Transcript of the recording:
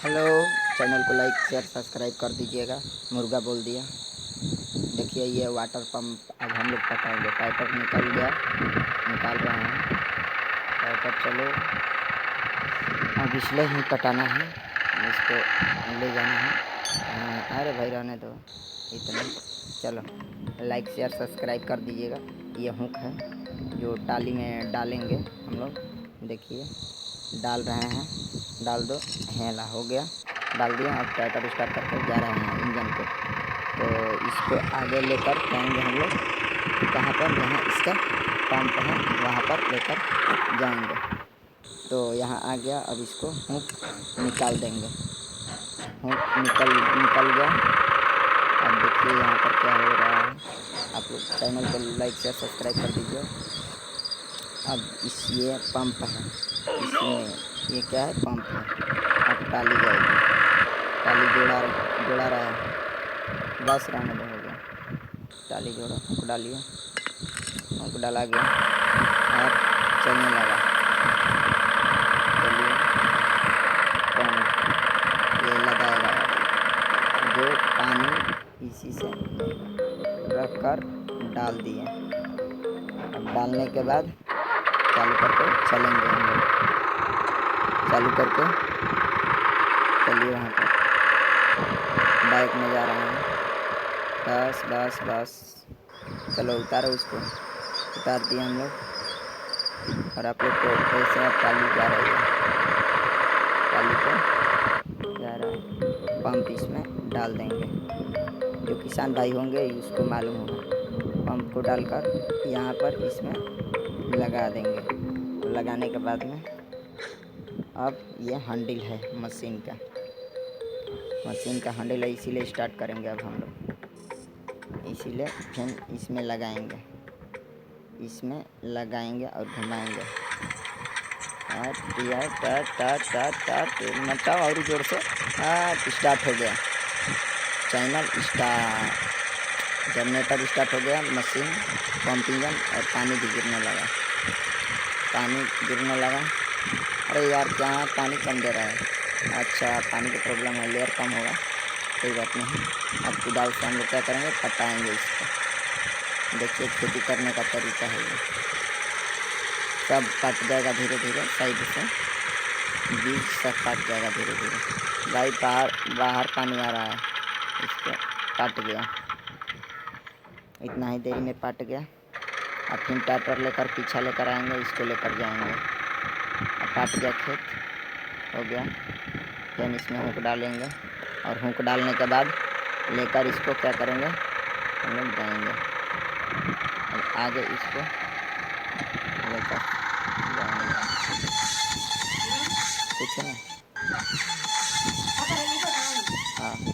Hello, channel को like share subscribe कर दीजिएगा। मुर्गा बोल दिया। देखिए ये वाटर पंप अब हम लोग पटाएंगे। पाइपर निकल गया, निकाल रहे हैं पाइपर। चलो अब इसलिए ही पटाना है, इसको ले जाना है। अरे भाई रहने दो इतना। चलो लाइक शेयर सब्सक्राइब कर दीजिएगा। ये हुक है जो टाली में डालेंगे हम लोग। देखिए डाल रहे हैं, डाल दो। हेला हो गया, डाल दिया। अब ट्रैक्टर स्टार्ट करके जा रहे हैं इंजन को। तो इसको आगे लेकर जाएंगे हम लोग। कहाँ पर? जहाँ इसका पंप है वहाँ पर लेकर जाएंगे। तो यहाँ आ गया। अब इसको हुक निकाल देंगे। हुक निकल गया। अब देखिए यहाँ पर क्या हो रहा है। आप लोग चैनल को लाइक शेयर सब्सक्राइब कर दीजिए। अब ये पंप है, इसमें ये क्या है? पंप है। अब टाली जाएगी। टाली जोड़ा रहा है। बस रहने दो, हो गया। टाली जोड़ा, हुक डालिए। हुक डाला गया। अब चलने लगा। चलिए पंप ये लगाएगा जो पानी इसी से रख कर डाल दिए। अब डालने के बाद चालू करके चलेंगे हम लोग। चालू करके चलिए। वहाँ पर बाइक में जा रहे हैं। बस बस बस। चलो उतारो उसको। उतार दिए हम लोग। और आप लोग को ऐसे अब टाली जा रही है। टाली को जा रहा है। पंप इसमें डाल देंगे। जो किसान भाई होंगे उसको मालूम होगा। पंप को डालकर यहाँ पर इसमें लगा देंगे। लगाने के बाद में अब ये हैंडल है मशीन का। मशीन का हैंडल है, इसीलिए स्टार्ट करेंगे अब हम लोग। इसीलिए फिर इसमें लगाएंगे। इसमें लगाएंगे और घुमाएंगे। मतलब और जोर से स्टार्ट हो गया। Channel start. जनरेटर स्टार्ट हो गया। मशीन पंप इंजन और पानी भी गिरने लगा। पानी गिरने लगा। अरे यार क्या पानी कम दे रहा है। अच्छा पानी की प्रॉब्लम है, लेयर कम होगा। कोई बात नहीं। अब कुदाल से हम लोग क्या करेंगे? पटाएंगे इसको। देखिए खेती करने का तरीका है ये। सब पट जाएगा धीरे धीरे। साइड से बीज सब पट जाएगा धीरे धीरे। भाई बाहर पानी आ रहा है। इसको पट गया। इतना ही देरी में पट गया। अब फिर ट्रैक्टर लेकर पीछा लेकर आएंगे। इसको लेकर जाएंगे। अब पट गया, खेत हो गया। फिर इसमें हुक डालेंगे और हुक डालने के बाद लेकर इसको क्या करेंगे? हम लोग जाएंगे। अब आगे इसको लेकर जाएंगे। ठीक है ना? हाँ।